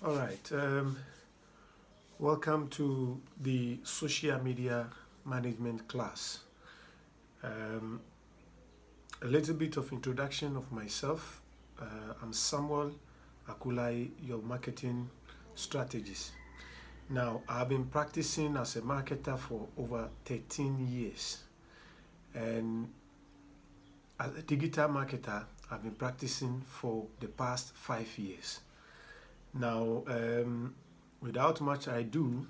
All right. Welcome to the social media management class. Um, a little bit of introduction of myself. I'm Samuel Arku-Laryea, your marketing strategist. Now, I've been practicing as a marketer for over 13 years. And as a digital marketer, I've been practicing for the past 5 years. Now, without much ado,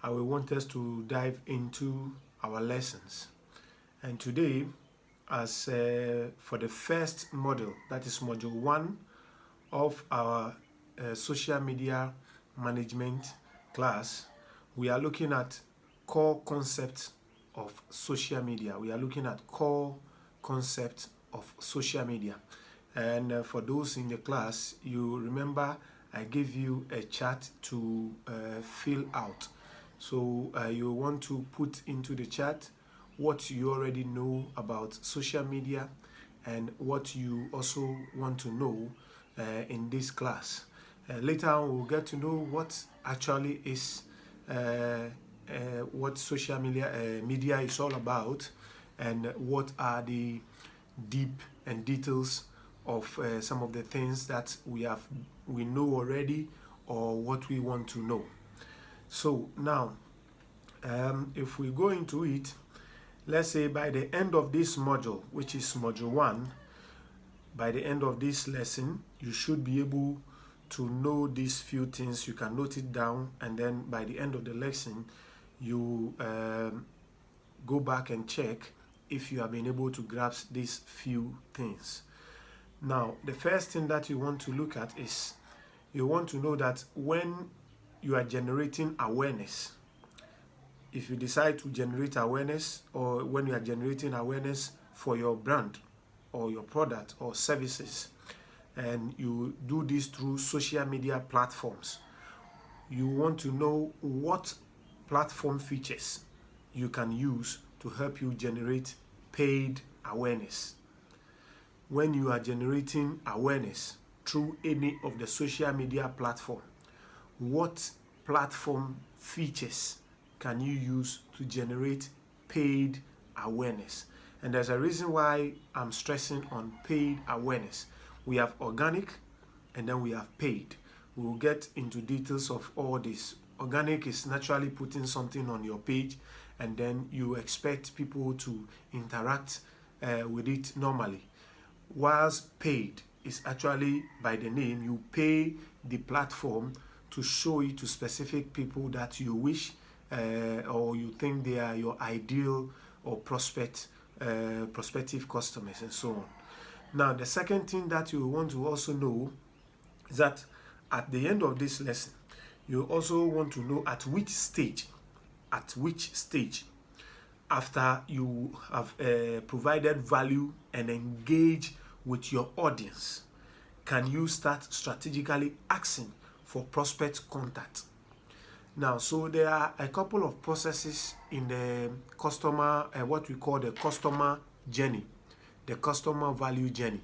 I will want us to dive into our lessons. And today, as for the first module, that is module 1 of our social media management class, we are looking at core concepts of social media. We are looking at core concepts of social media. And for those in the class, you remember I gave you a chart to fill out. So you want to put into the chat what you already know about social media and what you also want to know in this class. Later on, we'll get to know what actually is what social media is all about, and what are the deep and details of some of the things that we know already, or what we want to know. So now, if we go into it, let's say by the end of this module, which is module 1, by the end of this lesson, you should be able to know these few things. You can note it down, and then by the end of the lesson, you go back and check if you have been able to grasp these few things. Now, the first thing that you want to look at is you want to know that when you are generating awareness, if you decide to generate awareness, or when you are generating awareness for your brand or your product or services, and you do this through social media platforms, you want to know what platform features you can use to help you generate paid awareness. When you are generating awareness through any of the social media platform, what platform features can you use to generate paid awareness? And there's a reason why I'm stressing on paid awareness. We have organic, and then we have paid. We will get into details of all this. Organic is naturally putting something on your page, and then you expect people to interact with it normally. Whilst paid is actually, by the name, you pay the platform to show it to specific people that you wish or you think they are your ideal or prospective customers, and so on. Now, the second thing that you want to also know is that at the end of this lesson, you also want to know at which stage, after you have provided value and engage with your audience, can you start strategically asking for prospect contact. Now, so there are a couple of processes in the customer, what we call the customer journey, the customer value journey.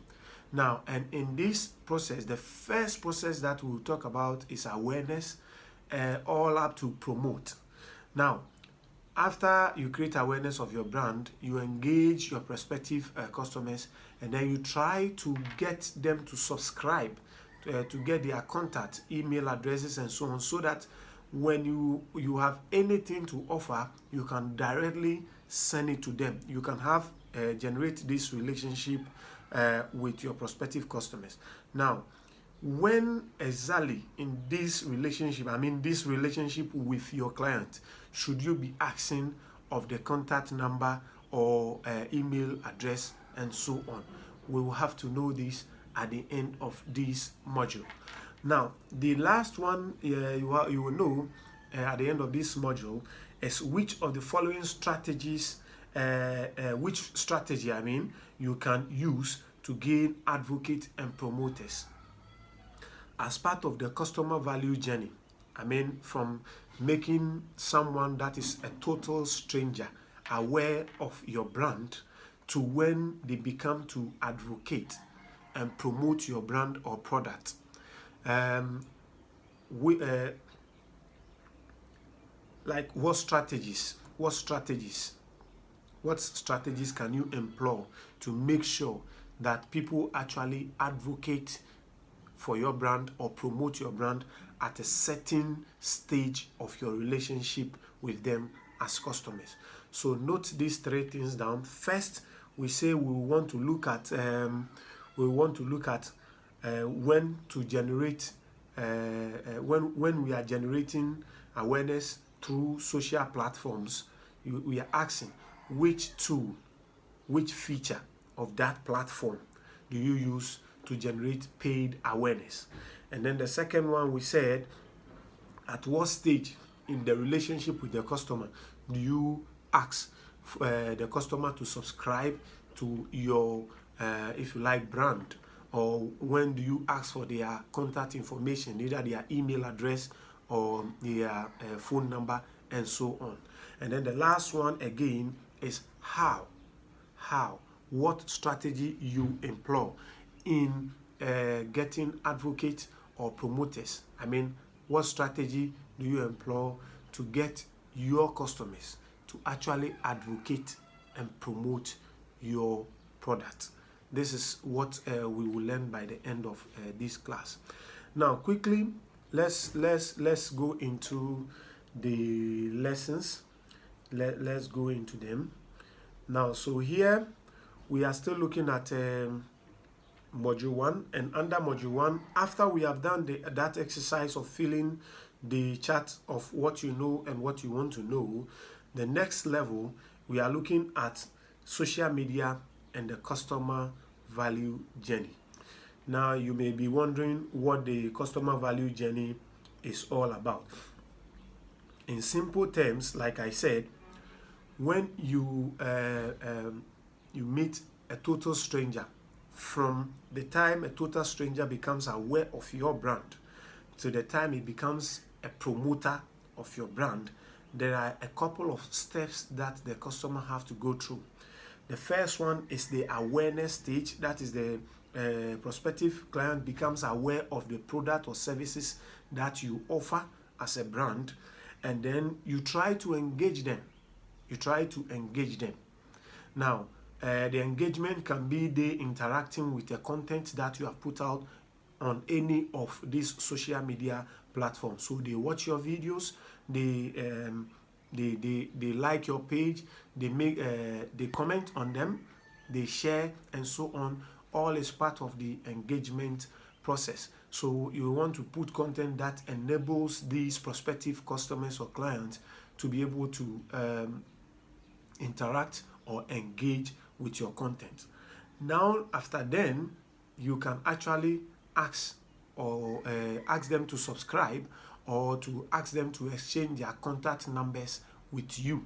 Now, and in this process, the first process that we'll talk about is awareness, all up to promote. Now, after you create awareness of your brand, you engage your prospective customers, and then you try to get them to subscribe, to get their contact, email addresses, and so on, so that when you have anything to offer, you can directly send it to them. You can have generate this relationship with your prospective customers. Now, when exactly in this relationship, this relationship with your client, should you be asking of the contact number or email address and so on? We will have to know this at the end of this module. Now, the last one you will know at the end of this module is which of the following strategies, which strategy you can use to gain advocate and promoters as part of the customer value journey. From making someone that is a total stranger aware of your brand to when they become to advocate and promote your brand or product. like what strategies can you employ to make sure that people actually advocate for your brand or promote your brand at a certain stage of your relationship with them as customers? So note these three things down. First, we say we want to look at when to generate when we are generating awareness through social platforms. We are asking which tool, which feature of that platform do you use to generate paid awareness. And then the second one, we said, at what stage in the relationship with the customer do you ask the customer to subscribe to your, if you like, brand? Or when do you ask for their contact information, either their email address or their phone number, and so on. And then the last one again is how, what strategy you employ in getting advocates or promoters. I mean, what strategy do you employ to get your customers to actually advocate and promote your product? This is what we will learn by the end of this class. Now, quickly, let's go into the lessons. Let's go into them. Now, so here we are still looking at module 1, and under module 1, after we have done that exercise of filling the chart of what you know and what you want to know, the next level, we are looking at social media and the customer value journey. Now, you may be wondering what the customer value journey is all about. In simple terms, like I said, when you meet a total stranger, from the time a total stranger becomes aware of your brand to the time it becomes a promoter of your brand, there are a couple of steps that the customer have to go through. The first one is the awareness stage. That is the prospective client becomes aware of the product or services that you offer as a brand, and then you try to engage them. Now, the engagement can be they interacting with the content that you have put out on any of these social media platforms. So they watch your videos, they like your page, they comment on them, they share, and so on. All is part of the engagement process. So you want to put content that enables these prospective customers or clients to be able to interact or engage with your content. Now, after then, you can actually ask them to subscribe, or to ask them to exchange their contact numbers with you.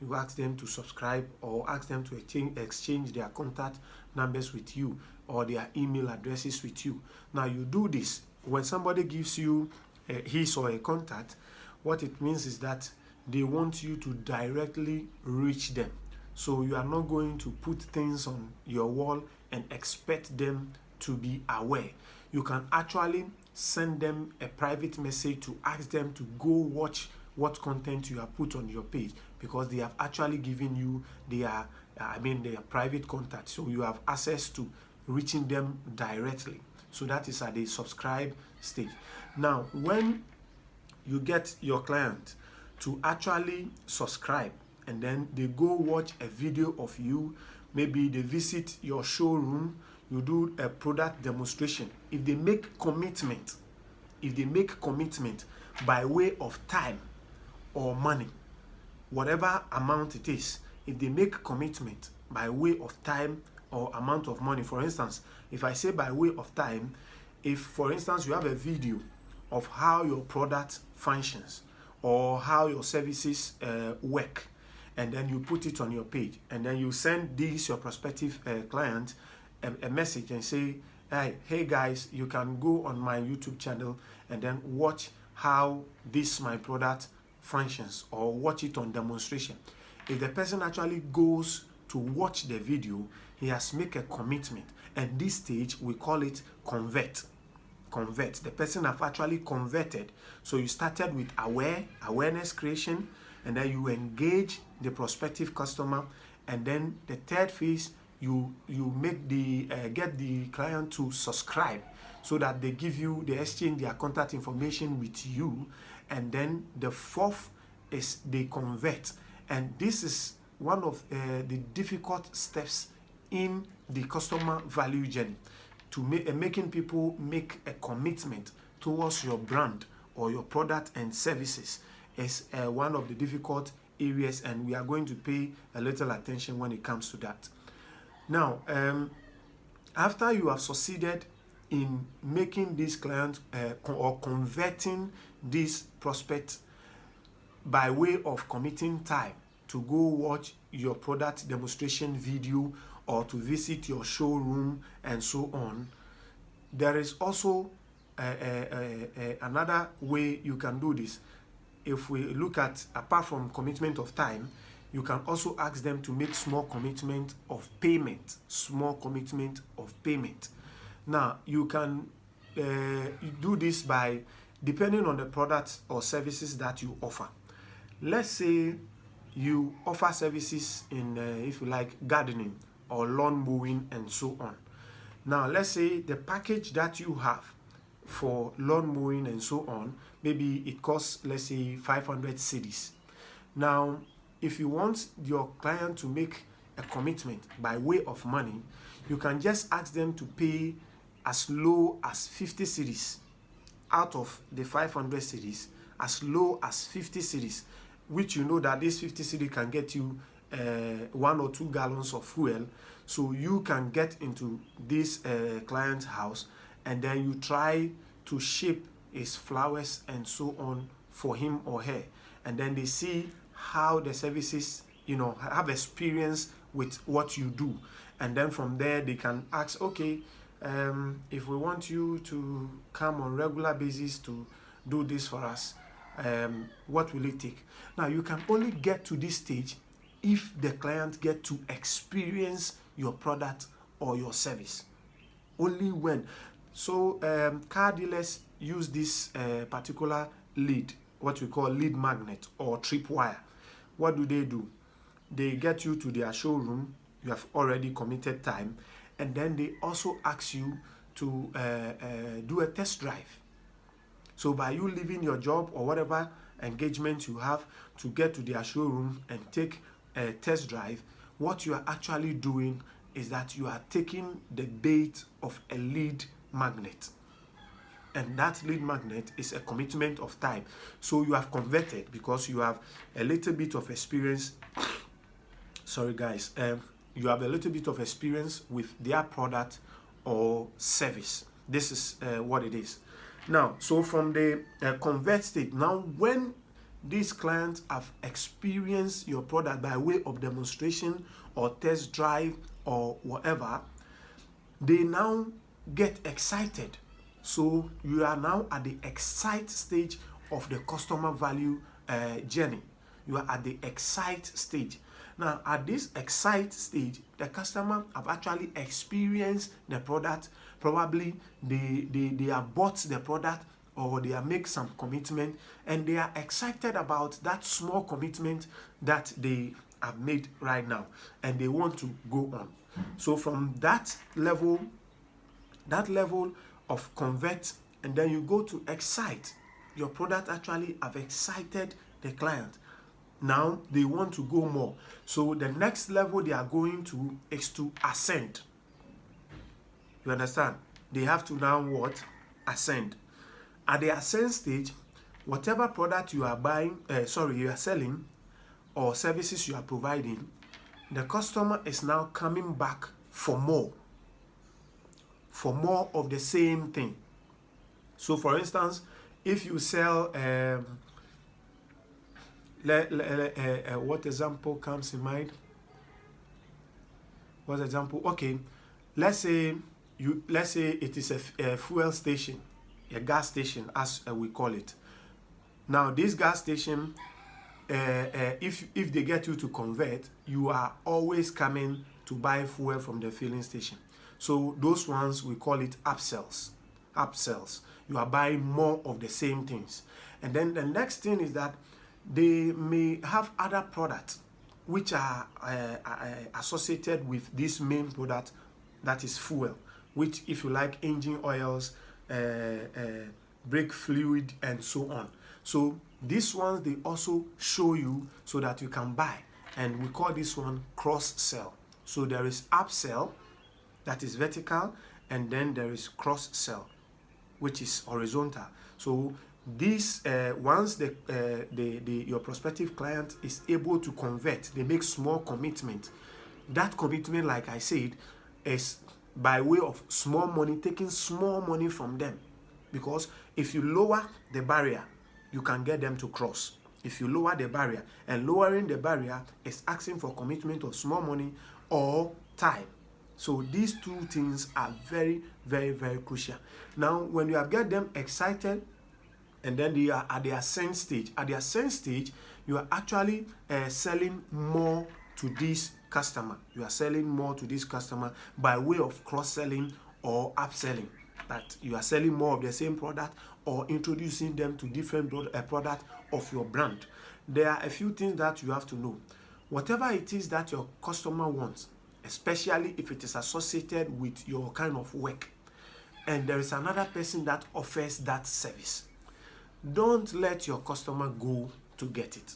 You ask them to subscribe or ask them to exchange their contact numbers with you or their email addresses with you. Now, you do this when somebody gives you his or a contact. What it means is that they want you to directly reach them. So you are not going to put things on your wall and expect them to be aware. You can actually send them a private message to ask them to go watch what content you have put on your page, because they have actually given you their private contact. So you have access to reaching them directly. So that is at the subscribe stage. Now, when you get your client to actually subscribe, and then they go watch a video of you, maybe they visit your showroom, you do a product demonstration. If they make commitment by way of time or money, whatever amount it is, if they make commitment by way of time or amount of money, for instance, if I say by way of time, if for instance you have a video of how your product functions or how your services work, and then you put it on your page, and then you send your prospective client a message and say, hey guys, you can go on my YouTube channel and then watch how my product functions, or watch it on demonstration. If the person actually goes to watch the video, he has made a commitment, and this stage we call it convert. convert. The person have actually converted. So you started with awareness creation, and then you engage the prospective customer, and then the third phase, you make the get the client to subscribe, so that they exchange their contact information with you, and then the fourth is they convert. And this is one of the difficult steps in the customer value journey, to making people make a commitment towards your brand or your product and services is one of the difficult areas, and we are going to pay a little attention when it comes to that. Now, after you have succeeded in making this client or converting this prospect by way of committing time to go watch your product demonstration video or to visit your showroom and so on, there is also another way you can do this. If we look at, apart from commitment of time, you can also ask them to make small commitment of payment. Now, you can do this by, depending on the products or services that you offer. Let's say you offer services in, if you like, gardening or lawn mowing and so on. Now, let's say the package that you have for lawn mowing and so on, maybe it costs, let's say, 500 cedis. Now, if you want your client to make a commitment by way of money, you can just ask them to pay as low as 50 cedis out of the 500 cedis, as low as 50 cedis, which you know that this 50 cedis can get you 1 or 2 gallons of fuel. So you can get into this client's house, and then you try to shape his flowers and so on for him or her, and then they see how the services, have experience with what you do, and then from there they can ask, okay, if we want you to come on regular basis to do this for us, what will it take? Now, you can only get to this stage if the client get to experience your product or your service. Only when. So car dealers use this particular lead, what we call lead magnet or tripwire. What do? They get you to their showroom. You have already committed time, and then they also ask you to do a test drive. So by you leaving your job or whatever engagement you have to get to their showroom and take a test drive, what you are actually doing is that you are taking the bait of a lead magnet. And that lead magnet is a commitment of time. So you have converted because you have a little bit of experience. Sorry guys, you have a little bit of experience with their product or service. This is what it is. Now, so from the convert state, now when these clients have experienced your product by way of demonstration or test drive or whatever, they now get excited. So you are now at the excite stage of the customer value journey. You are at the excite stage. Now, at this excite stage, the customer have actually experienced the product. Probably they have bought the product, or they have made some commitment, and they are excited about that small commitment that they have made right now, and they want to go on. So from that level of convert, and then you go to excite. Your product actually have excited the client. Now they want to go more. So the next level they are going to is to ascend. You understand? They have to now what? Ascend. At the ascend stage, whatever product you are you are selling or services you are providing, the customer is now coming back for more of the same thing. So for instance, if you sell what example comes in mind? What example? Okay, let's say it is a fuel station, a gas station as we call it. Now this gas station, if they get you to convert, you are always coming to buy fuel from the filling station. So those ones we call it upsells. upsells. You are buying more of the same things. And then the next thing is that they may have other products which are associated with this main product, that is fuel, which, if you like, engine oils, brake fluid, and so on. So these ones, they also show you so that you can buy, and we call this one cross sell. So there is upsell, that is vertical, and then there is cross sell, which is horizontal. So this once your prospective client is able to convert, they make small commitment. That commitment, like I said, is by way of small money, taking small money from them. Because if you lower the barrier, you can get them to cross. If you lower the barrier, and lowering the barrier is asking for commitment of small money or time. So these two things are very, very, very crucial. Now, when you have get them excited, and then they are at the ascent stage. At the ascent stage, you are actually selling more to this customer. You are selling more to this customer by way of cross-selling or upselling. That you are selling more of the same product or introducing them to different product of your brand. There are a few things that you have to know. Whatever it is that your customer wants, especially if it is associated with your kind of work, and there is another person that offers that service, don't let your customer go to get it.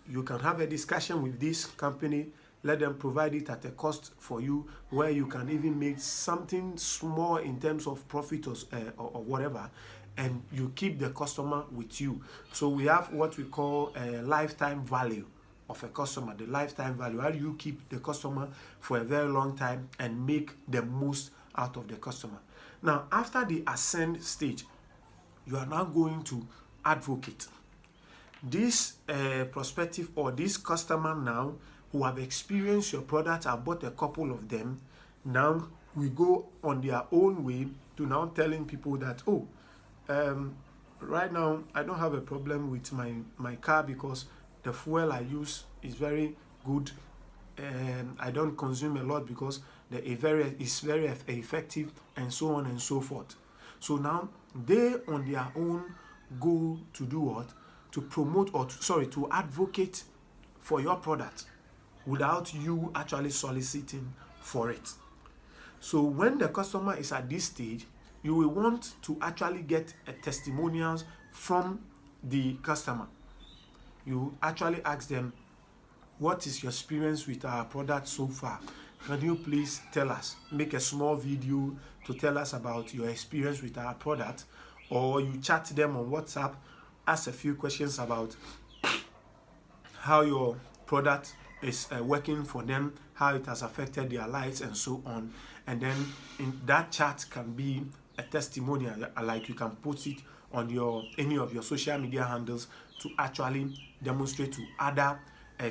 You can have a discussion with this company, let them provide it at a cost for you, where you can even make something small in terms of profit or whatever, and you keep the customer with you. So we have what we call a lifetime value of a customer, the lifetime value. How do you keep the customer for a very long time and make the most out of the customer? Now, after the ascend stage, you are now going to advocate. This prospective or this customer now who have experienced your product, have bought a couple of them, now we go on their own way to now telling people that, right now I don't have a problem with my car because the fuel I use is very good, and I don't consume a lot because it's very effective, and so on and so forth. So now they on their own go to do what? To promote or to advocate for your product without you actually soliciting for it. So when the customer is at this stage, you will want to actually get a testimonials from the customer. You actually ask them, what is your experience with our product so far? Can you please tell us? Make a small video to tell us about your experience with our product, or you chat them on WhatsApp, ask a few questions about how your product is working for them, how it has affected their lives, and so on. And then in that chat can be a testimonial, like you can post it on any of your social media handles to actually demonstrate to other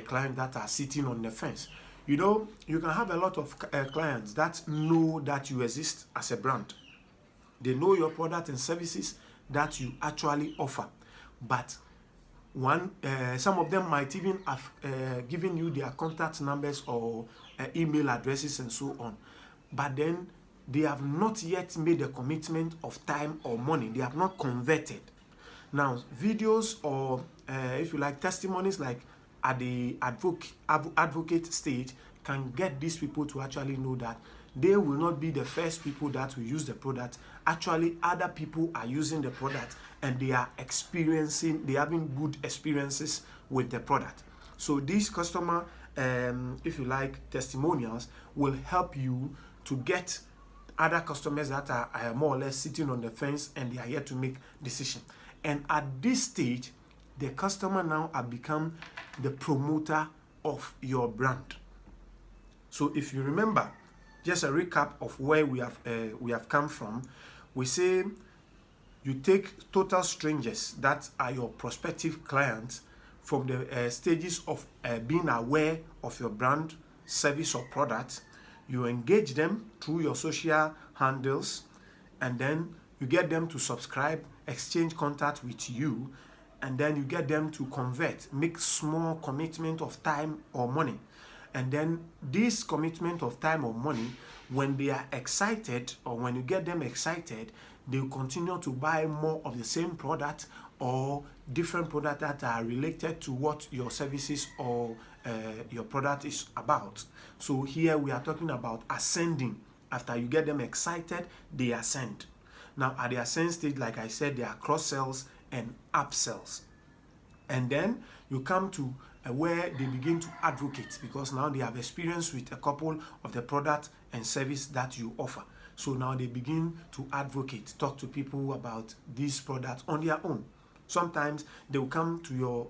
clients that are sitting on the fence. You know, you can have a lot of clients that know that you exist as a brand. They know your product and services that you actually offer. But some of them might even have given you their contact numbers or email addresses and so on. But then they have not yet made a commitment of time or money. They have not converted. Now, videos or, if you like, testimonies like at the advocate stage can get these people to actually know that they will not be the first people that will use the product. Actually, other people are using the product and they are having good experiences with the product. So these customer, if you like, testimonials will help you to get other customers that are more or less sitting on the fence and they are here to make decision. And at this stage, the customer now have become the promoter of your brand. So if you remember, just a recap of where we have come from, we say you take total strangers that are your prospective clients from the stages of being aware of your brand, service, or product. You engage them through your social handles, and then you get them to subscribe, exchange contact with you, and then you get them to convert, make small commitment of time or money. And then this commitment of time or money, when they are excited, or when you get them excited, they will continue to buy more of the same product or different products that are related to what your services or your product is about. So here we are talking about ascending. After you get them excited, they ascend. Now at the ascend stage, like I said, there are cross sells and upsells. And then you come to where they begin to advocate, because now they have experience with a couple of the product and service that you offer. So now they begin to advocate, talk to people about these products on their own. Sometimes they will come to your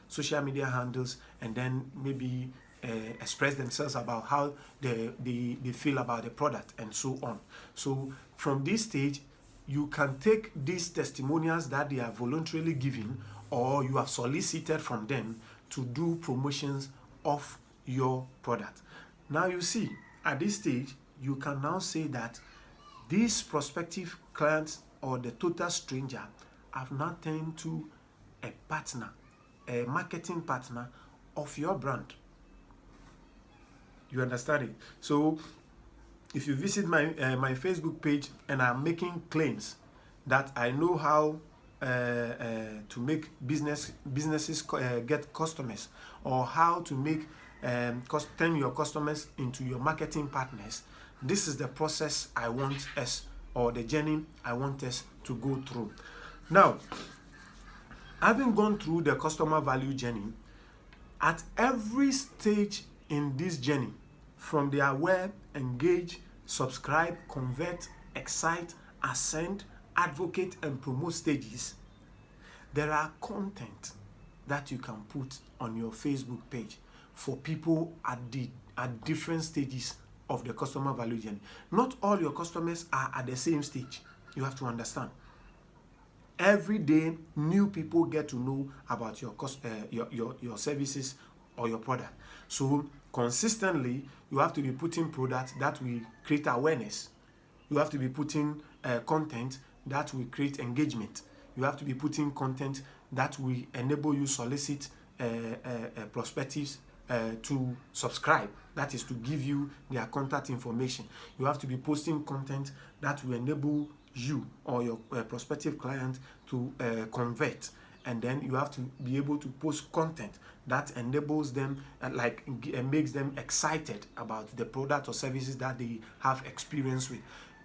social media handles and then maybe express themselves about how they feel about the product and so on. So from this stage, you can take these testimonials that they are voluntarily giving, or you have solicited from them to do promotions of your product. Now you see, at this stage, you can now say that these prospective clients or the total stranger have now turned to a partner, a marketing partner of your brand. You understand it? So if you visit my my Facebook page, and I'm making claims that I know how to make businesses get customers, or how to make turn your customers into your marketing partners, this is the process I want us, or the journey I want us to go through. Now, having gone through the customer value journey, at every stage in this journey, from the aware, engage, subscribe, convert, excite, ascend, advocate, and promote stages, there are content that you can put on your Facebook page for people at different stages of the customer value journey. Not all your customers are at the same stage. You have to understand. Every day, new people get to know about your services or your product. So consistently, you have to be putting products that will create awareness. You have to be putting content that will create engagement. You have to be putting content that will enable you solicit prospectives to subscribe. That is to give you their contact information. You have to be posting content that will enable you or your prospective client to convert. And then you have to be able to post content that enables them, makes them excited about the product or services that they have experience with.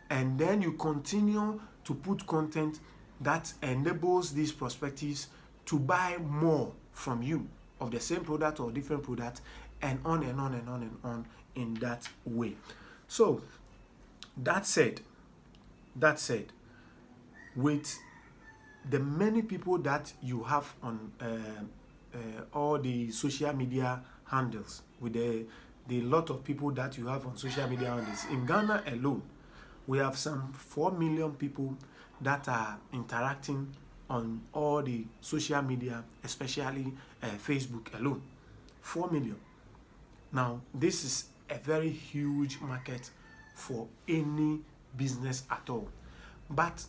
And then you continue to put content that enables these prospectives to buy more from you of the same product or different product, and on and on and on and on in that way. So that said, with the many people that you have on all the social media handles, with the lot of people that you have on social media handles, in Ghana alone, we have some 4 million people that are interacting on all the social media, especially Facebook alone. 4 million. Now, this is a very huge market for any business at all. But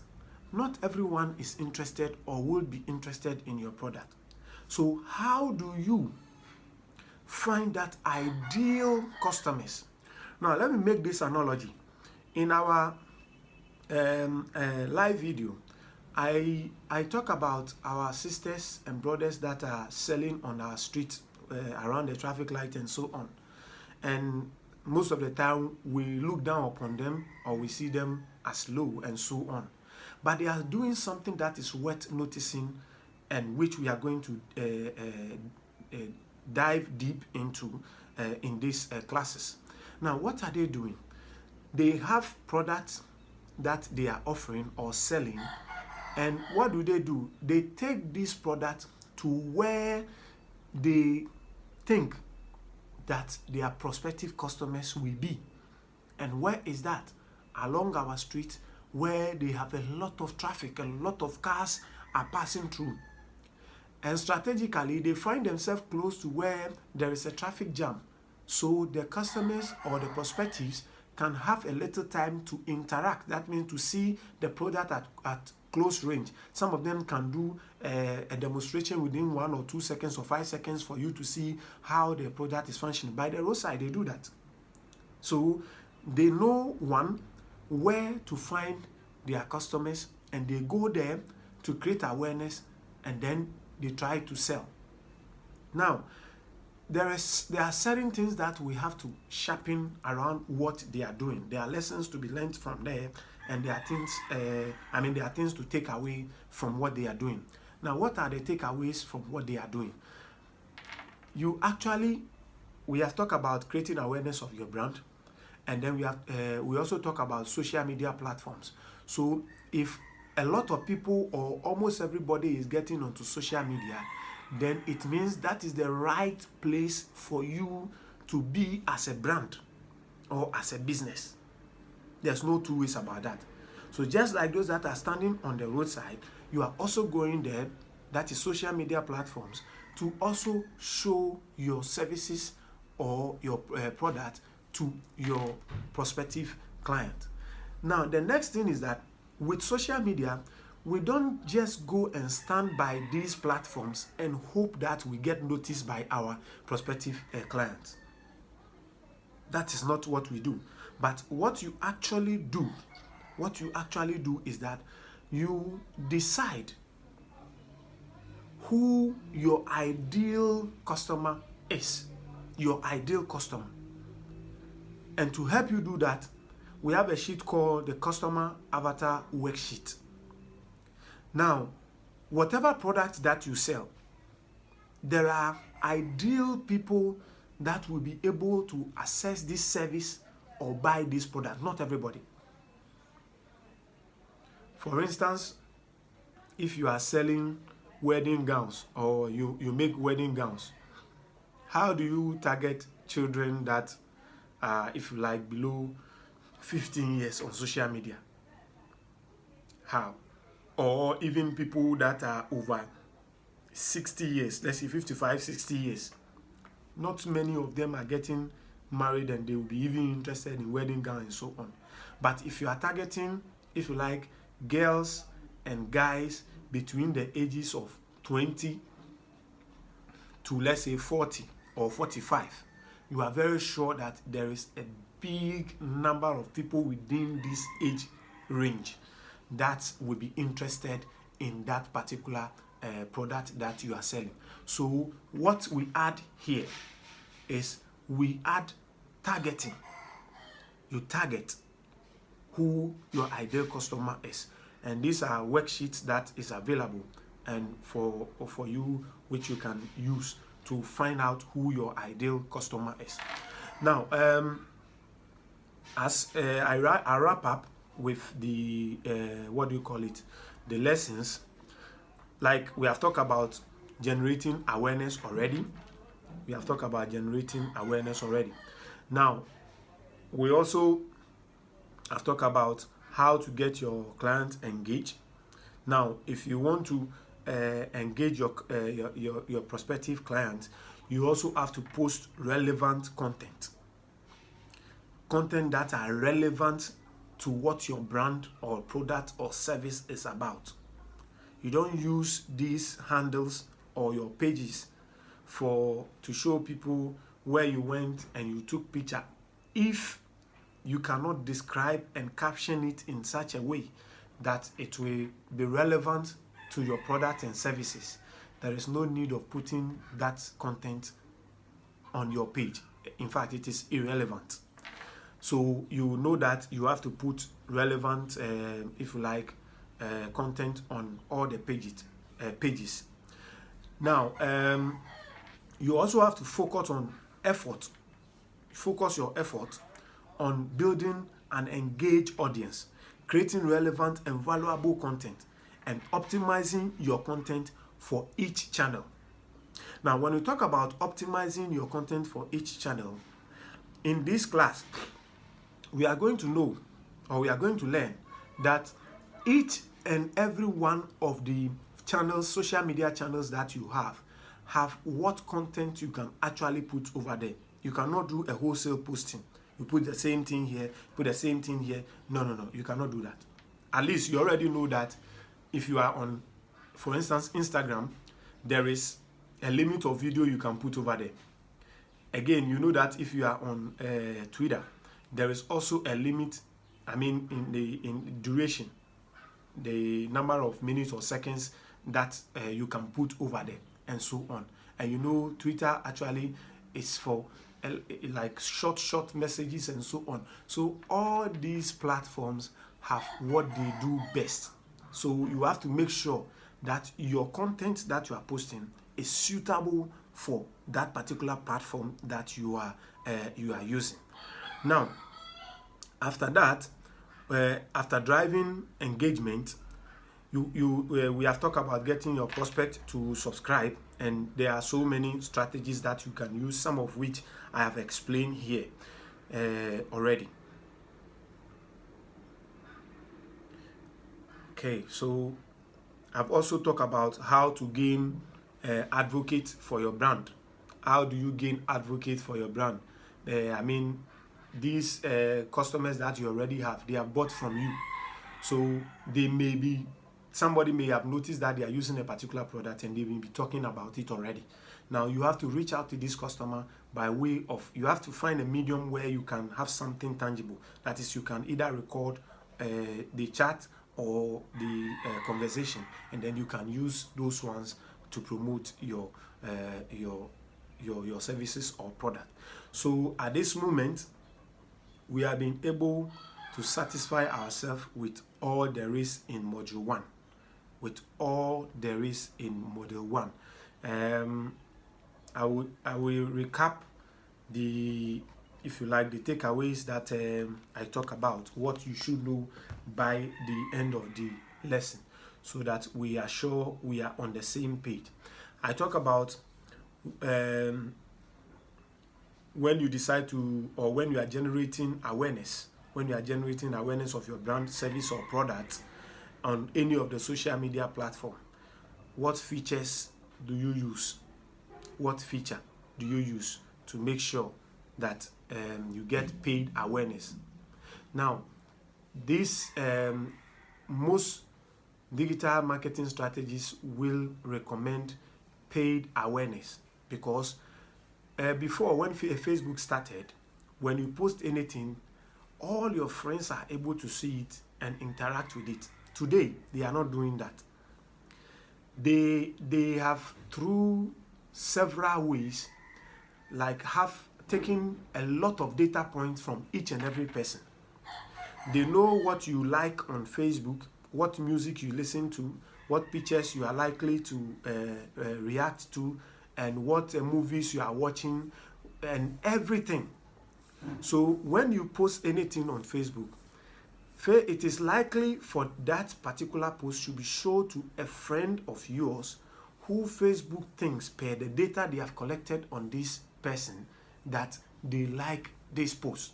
not everyone is interested or will be interested in your product. So how do you find that ideal customers? Now, let me make this analogy. In our live video, I talk about our sisters and brothers that are selling on our street around the traffic light and so on. And most of the time we look down upon them, or we see them as low and so on. But they are doing something that is worth noticing, and which we are going to dive deep into in these classes. Now, what are they doing? They have products that they are offering or selling, and what do? They take this product to where they think that their prospective customers will be. And where is that? Along our street, where they have a lot of traffic, a lot of cars are passing through. And strategically, they find themselves close to where there is a traffic jam. So the customers or the prospectives can have a little time to interact. That means to see the product at close range. Some of them can do a demonstration within 1 or 2 seconds or 5 seconds for you to see how the product is functioning. By the roadside, they do that. So they know, one, where to find their customers, and they go there to create awareness, and then they try to sell. Now, there are certain things that we have to sharpen around what they are doing. There are lessons to be learned from there, and there are things, there are things to take away from what they are doing. Now, what are the takeaways from what they are doing? We have talked about creating awareness of your brand, and then we also talk about social media platforms. So if a lot of people or almost everybody is getting onto social media, then it means that is the right place for you to be as a brand or as a business. There's no two ways about that. So just like those that are standing on the roadside, you are also going there, that is social media platforms, to also show your services or your product to your prospective client. Now, the next thing is that with social media, we don't just go and stand by these platforms and hope that we get noticed by our prospective clients. That is not what we do. But what you actually do is that you decide who your ideal customer is, your ideal customer. And to help you do that, we have a sheet called the Customer Avatar Worksheet. Now, whatever product that you sell, there are ideal people that will be able to access this service or buy this product. Not everybody. For instance, if you are selling wedding gowns or you make wedding gowns, how do you target children that are, if you like, below 15 years on social media? How? Or even people that are over 60 years, let's say 55, 60 years. Not many of them are getting married and they will be even interested in wedding gown and so on. But if you are targeting, if you like, girls and guys between the ages of 20 to, let's say, 40 or 45, you are very sure that there is a big number of people within this age range that will be interested in that particular product that you are selling. So what we add here is we add targeting. You target who your ideal customer is, and these are worksheets that is available and for you, which you can use to find out who your ideal customer is. Now, as I wrap up with the the lessons, like we have talked about generating awareness already. Now, we also have talked about how to get your clients engaged. Now, if you want to engage your prospective clients, you also have to post relevant content that are relevant to what your brand or product or service is about. You don't use these handles or your pages to show people where you went and you took picture if you cannot describe and caption it in such a way that it will be relevant to your product and services. There is no need of putting that content on your page. In fact, it is irrelevant. So you know that you have to put relevant, if you like, content on all the pages. Now, you also have to focus your effort on building an engaged audience, creating relevant and valuable content, and optimizing your content for each channel. Now, when we talk about optimizing your content for each channel, in this class, we are going to know, or we are going to learn, that each and every one of the channels, social media channels that you have what content you can actually put over there. You cannot do a wholesale posting. You put the same thing here, put the same thing here. No, you cannot do that. At least you already know that if you are on, for instance, Instagram, there is a limit of video you can put over there. Again, you know that if you are on Twitter, there is also a limit, in duration. the number of minutes or seconds that you can put over there, and so on. And you know, Twitter actually is for like short messages and so on. So all these platforms have what they do best. So you have to make sure that your content that you are posting is suitable for that particular platform that you are using. Now, after that, after driving engagement, we have talked about getting your prospect to subscribe, and there are so many strategies that you can use, some of which I have explained here already. Okay, so I've also talked about how to gain advocate for your brand. How do you gain advocate for your brand? I mean, these customers that you already have, they have bought from you. So somebody may have noticed that they are using a particular product and they will be talking about it already. Now you have to reach out to this customer by way of, you have to find a medium where you can have something tangible. That is, you can either record the chat or the conversation, and then you can use those ones to promote your services or product. So at this moment, we have been able to satisfy ourselves with all there is in module 1. With all there is in module 1. I will recap if you like, the takeaways that I talk about, what you should know by the end of the lesson, so that we are sure we are on the same page. I talk about when you decide to, or when you are generating awareness, of your brand, service, or product on any of the social media platform. What features do you use? What feature do you use to make sure that you get paid awareness? Now, most digital marketing strategies will recommend paid awareness, because before, when Facebook started, when you post anything, all your friends are able to see it and interact with it. Today, they are not doing that. They have, through several ways, like have taken a lot of data points from each and every person. They know what you like on Facebook, what music you listen to, what pictures you are likely to react to, and what movies you are watching, and everything. So when you post anything on Facebook, it is likely for that particular post to be shown to a friend of yours who Facebook thinks, per the data they have collected on this person, that they like this post.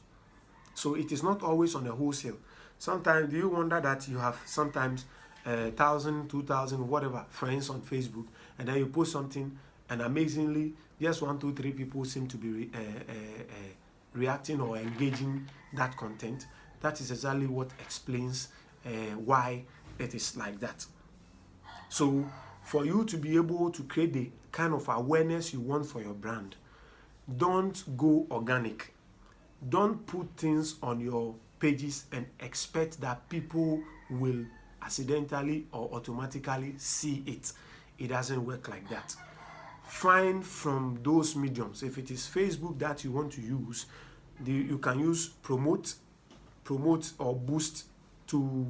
So it is not always on a wholesale. Sometimes, do you wonder that you have sometimes 1,000, 2,000, whatever friends on Facebook, and then you post something, and amazingly, just 1, 2, 3 people seem to be reacting or engaging that content? That is exactly what explains why it is like that. So for you to be able to create the kind of awareness you want for your brand, don't go organic. Don't put things on your pages and expect that people will accidentally or automatically see it. It doesn't work like that. Find from those mediums. If it is Facebook that you want to use, you can use promote or boost to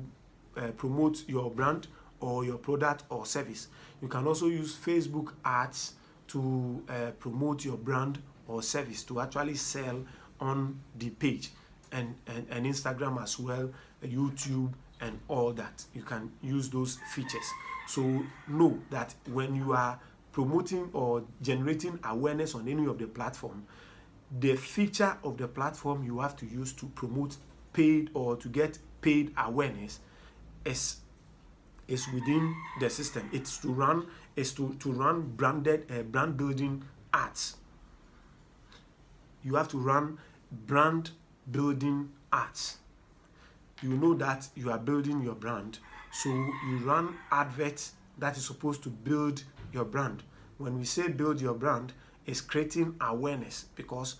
promote your brand or your product or service. You can also use Facebook ads to promote your brand or service, to actually sell on the page, and Instagram as well, YouTube, and all that. You can use those features. So know that when you are promoting or generating awareness on any of the platform, the feature of the platform you have to use to promote paid or to get paid awareness is within the system. It's to run brand building ads. You have to run brand building ads. You know that you are building your brand, so you run adverts that is supposed to build your brand. When we say build your brand, it's creating awareness, because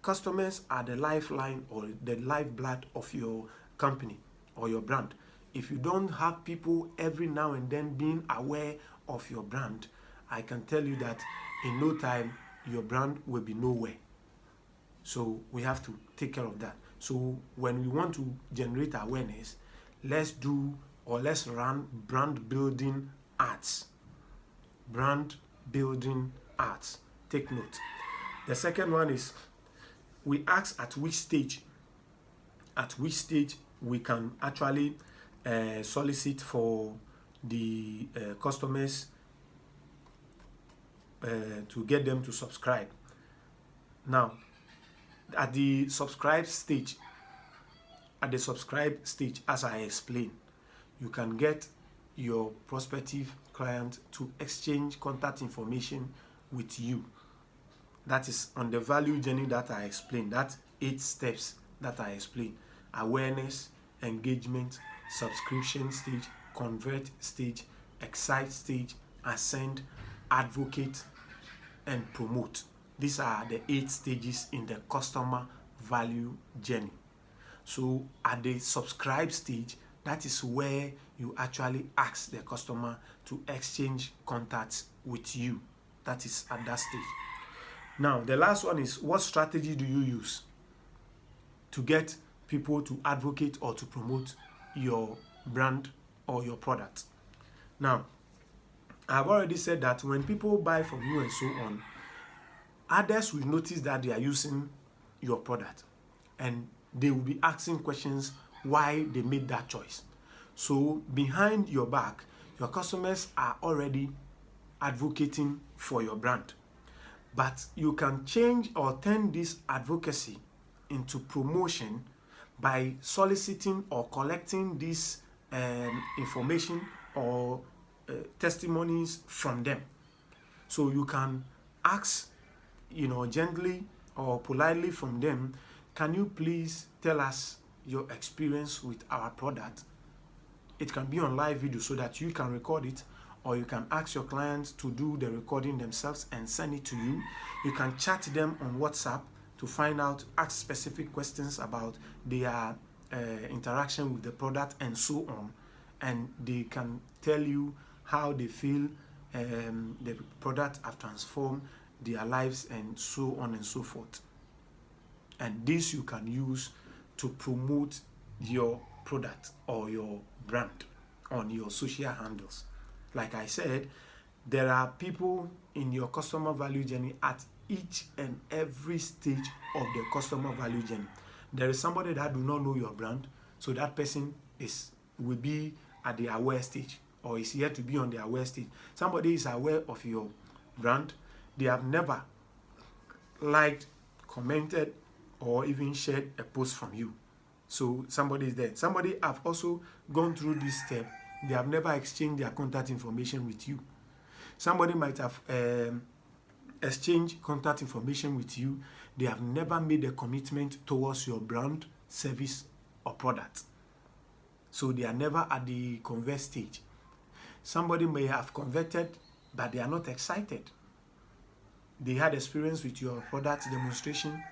customers are the lifeline or the lifeblood of your company or your brand. if you don't have people every now and then being aware of your brand, I can tell you that in no time your brand will be nowhere. So we have to take care of that. So when we want to generate awareness, let's run brand building ads. Brand building ads. Take note. The second one is we ask at which stage we can actually solicit for the customers to get them to subscribe. Now, at the subscribe stage, as I explained, you can get your prospective client to exchange contact information with you. That is on the value journey that I explained, that 8 steps that I explained: awareness, engagement, subscription stage, convert stage, excite stage, ascend, advocate, and promote. These are the 8 stages in the customer value journey. So at the subscribe stage, that is where you actually ask the customer to exchange contacts with you. That is at that stage. Now, the last one is, what strategy do you use to get people to advocate or to promote your brand or your product? Now, I've already said that when people buy from you and so on, others will notice that they are using your product and they will be asking questions why they made that choice. So behind your back, your customers are already advocating for your brand. But you can change or turn this advocacy into promotion by soliciting or collecting this information or testimonies from them. So you can ask, gently or politely from them, can you please tell us your experience with our product? It can be on live video so that you can record it, or you can ask your clients to do the recording themselves and send it to you. You can chat them on WhatsApp to ask specific questions about their interaction with the product and so on. And they can tell you how they feel the product have transformed their lives and so on and so forth. And this you can use to promote your product or your brand on your social handles. Like I said, there are people in your customer value journey at each and every stage of the customer value journey. There is somebody that do not know your brand, so that person will be at the aware stage, or is yet to be on the aware stage. Somebody is aware of your brand, they have never liked, commented, or even shared a post from you. So somebody is there. Somebody have also gone through this step. They have never exchanged their contact information with you. Somebody might have exchanged contact information with you. They have never made a commitment towards your brand, service, or product. So they are never at the convert stage. Somebody may have converted, but they are not excited. They had experience with your product demonstration.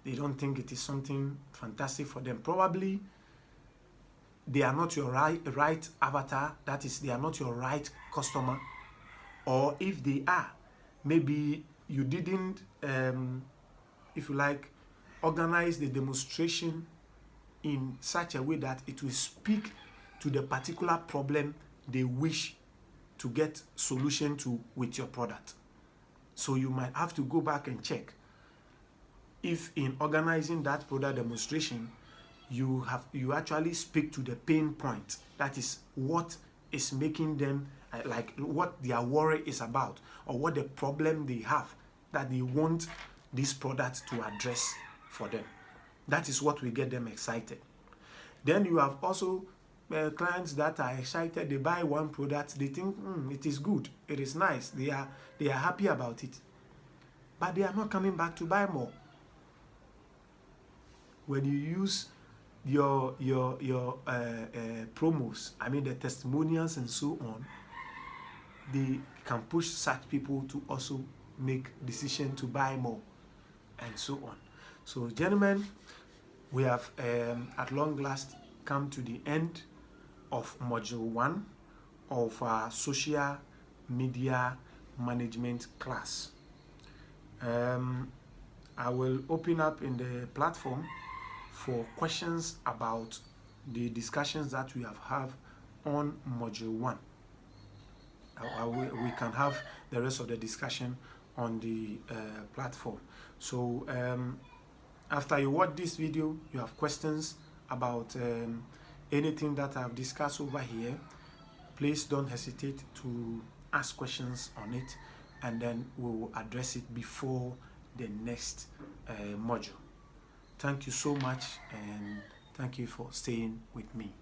They don't think it is something fantastic for them. Probably they are not your right avatar. That is, they are not your right customer. Or if they are, maybe you didn't, if you like, organize the demonstration in such a way that it will speak to the particular problem they wish to get solution to with your product. So you might have to go back and check if in organizing that product demonstration, you actually speak to the pain point. That is what is making them, like what their worry is about, or what the problem they have that they want this product to address for them. That is what will get them excited. Then you have also clients that are excited. They buy one product, they think it is good, it is nice, they are happy about it, but they are not coming back to buy more. When you use your promos, the testimonials and so on, they can push such people to also make decision to buy more and so on. So gentlemen, we have at long last come to the end of Module 1 of our Social Media Management class. I will open up in the platform for questions about the discussions that we have had on Module 1. We can have the rest of the discussion on the platform. So after you watch this video, you have questions about anything that I've discussed over here, please don't hesitate to ask questions on it, and then we will address it before the next module. Thank you so much, and thank you for staying with me.